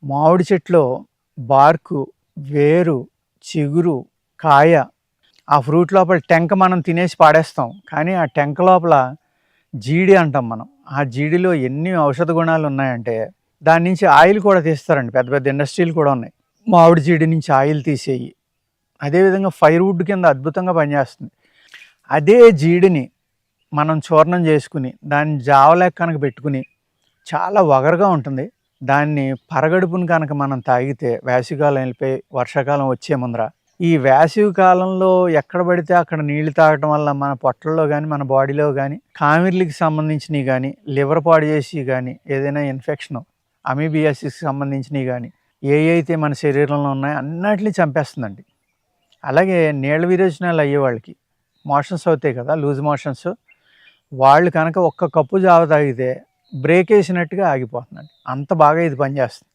మామిడి చెట్లో బార్కు, వేరు, చిగురు, కాయ, ఆ ఫ్రూట్ లోపల టెంక మనం తినేసి పాడేస్తాం. కానీ ఆ టెంక లోపల జీడి అంటాం మనం. ఆ జీడిలో ఎన్ని ఔషధ గుణాలు ఉన్నాయంటే దాని నుంచి ఆయిల్ కూడా తీస్తారండి. పెద్ద పెద్ద ఇండస్ట్రీలు కూడా ఉన్నాయి మామిడి జీడి నుంచి ఆయిల్ తీసేయి. అదేవిధంగా ఫైర్‌వుడ్ కింద అద్భుతంగా పనిచేస్తుంది. అదే జీడిని మనం చూర్ణం చేసుకుని దాన్ని జావలాగా కనుక పెట్టుకుని చాలా వగరుగా ఉంటుంది. దాన్ని పరగడుపున కనుక మనం తాగితే వేసవికాలం వెళ్ళిపోయి వర్షాకాలం వచ్చే ముందర ఈ వేసవి కాలంలో ఎక్కడ పడితే అక్కడ నీళ్లు తాగటం వల్ల మన పొట్టల్లో కానీ మన బాడీలో కానీ కామెర్లకి సంబంధించినవి కానీ లివర్ పాడు చేసి కానీ ఏదైనా ఇన్ఫెక్షన్ అమీబియాసిస్కి సంబంధించినవి కానీ ఏ అయితే మన శరీరంలో ఉన్నాయో అన్నిటిని చంపేస్తుందండి. అలాగే నీళ్ళ విరేచనాలు అయ్యే వాళ్ళకి మోషన్స్ అవుతాయి కదా, లూజ్ మోషన్స్, వాళ్ళు కనుక ఒక్క కప్పు జావ తాగితే బ్రేక్ వేసినట్టుగా ఆగిపోతుందండి. అంత బాగా ఇది పనిచేస్తుంది.